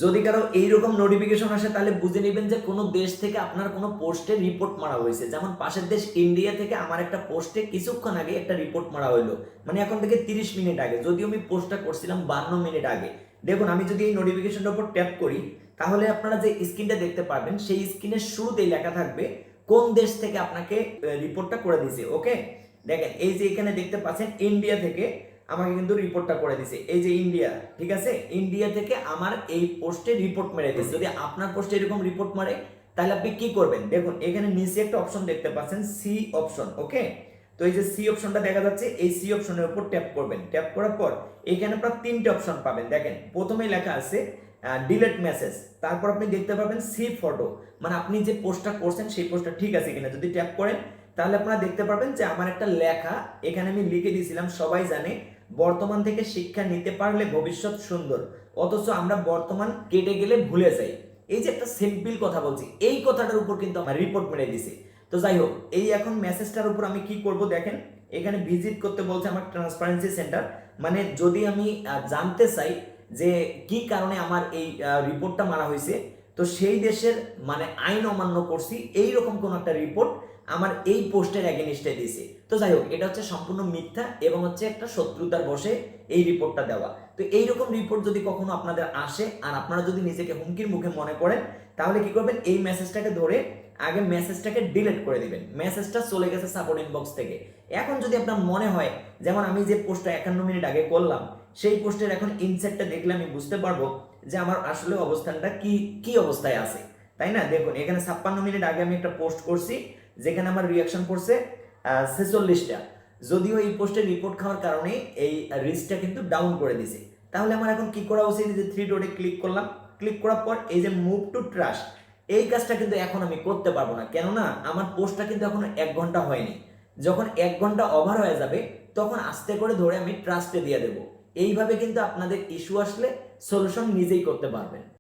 যদি কারো এইরকম নোটিফিকেশন আসে তাহলে বুঝে নেবেন যে কোনো দেশ থেকে আপনার কোনো পোস্টে রিপোর্ট মারা হয়েছে। যেমন পাশের দেশ ইন্ডিয়া থেকে আমার একটা পোস্টে কিছুক্ষণ আগে একটা রিপোর্ট মারা হইলো, মানে এখন থেকে 30 মিনিট আগে, যদিও আমি পোস্টটা করছিলাম 52 মিনিট আগে। দেখুন আমি যদি এই নোটিফিকেশনটার উপর ট্যাপ করি তাহলে আপনারা যে স্ক্রিনটা দেখতে পারবেন সেই স্ক্রিনের শুরুতেই লেখা থাকবে কোন দেশ থেকে আপনাকে রিপোর্টটা করে দিছে। ওকে, দেখেন এই যে এখানে দেখতে পাচ্ছেন ইন্ডিয়া থেকে আমাকে কিন্তু রিপোর্টটা করে দিছে, এই যে ইন্ডিয়া, ঠিক আছে, ইন্ডিয়া থেকে আমার এই পোস্টে রিপোর্ট মেরে দিছে। যদি আপনার পোস্টে এরকম রিপোর্ট মারে তাহলে আপনি কি করবেন, দেখুন এখানে নিচে একটা অপশন দেখতে পাচ্ছেন সি অপশন। ওকে, তো এই যে সি অপশনটা দেখা যাচ্ছে, এই সি অপশনের উপর ট্যাপ করবেন। ট্যাপ করার পর এখানে আপনার তিনটে অপশন পাবেন। দেখেন প্রথমে লেখা আছে ডিলেট মেসেজ, তারপর আপনি দেখতে পাবেন সি ফটো, মানে আপনি যে পোস্টটা করছেন সেই পোস্টটা ঠিক আছে কিনা। যদি ট্যাপ করেন তাহলে আপনারা দেখতে পাবেন যে আমার একটা লেখা এখানে আমি লিখে দিয়েছিলাম, সবাই জানে বর্তমান থেকে শিক্ষা নিতে পারলে ভবিষ্যৎ সুন্দর, অথচ আমরা বর্তমান কেটে গেলে ভুলে যাই। এই যে একটা সিম্পল কথা বলছি, এই কথাটার উপর কিন্তু আমার রিপোর্ট মেরে দিছে। তো যাই হোক, এই এখন মেসেজটার উপর আমি কি করব, দেখেন এখানে ভিজিট করতে বলছে আমার ট্রান্সপারেন্সি সেন্টার, মানে যদি আমি জানতে চাই যে কি কারণে আমার এই রিপোর্টটা মারা হয়েছে, তো সেই দেশের মানে আইন অমান্য করছি এইরকম কোন একটা রিপোর্ট আমার এই পোস্টের এগেনিস্টে দিয়েছে। তো যাই হোক, এটা হচ্ছে সম্পূর্ণ মিথ্যা এবং হচ্ছে একটা শত্রুতার বশে এই রিপোর্টটা দেওয়া। তো এইরকম রিপোর্ট যদি কখনো আপনাদের আসে আর আপনারা যদি নিজেকে হুমকির মুখে মনে করেন তাহলে কি করবেন, এই মেসেজটাকে ধরে আগে মেসেজটাকে ডিলিট করে দিবেন। মেসেজটা চলে গেছে সাপোর্ট ইনবক্স থেকে। এখন যদি আপনার মনে হয়, যেমন আমি যে পোস্টটা 51 মিনিট আগে করলাম সেই পোস্টের এখন ইনসাইটটা দেখলে আমি বুঝতে পারবো যে আমার আসলে অবস্থানটা কি কি অবস্থায় আছে, তাই না। দেখুন এখানে 56 মিনিট আগে আমি একটা পোস্ট করছি যেখানে আমার রিয়াকশন পড়ছে 46টা, যদিও এই পোস্টের রিপোর্ট খাওয়ার কারণে এই রিচটা কিন্তু ডাউন করে দিছে। তাহলে আমার এখন কি করা উচিত, যে থ্রি ডটে ক্লিক করলাম, ক্লিক করার পর এই যে মুভ টু ট্রাস্ট, এই কাজটা কিন্তু এখন আমি করতে পারবো না, কেননা আমার পোস্টটা কিন্তু এখনো 1 ঘন্টা হয়নি। যখন 1 ঘন্টা ওভার হয়ে যাবে তখন আস্তে করে ধরে আমি ট্রাস্টে দিয়ে দেবো। এইভাবে কিন্তু আপনাদের ইস্যু আসলে সলিউশন নিজেই করতে পারবেন।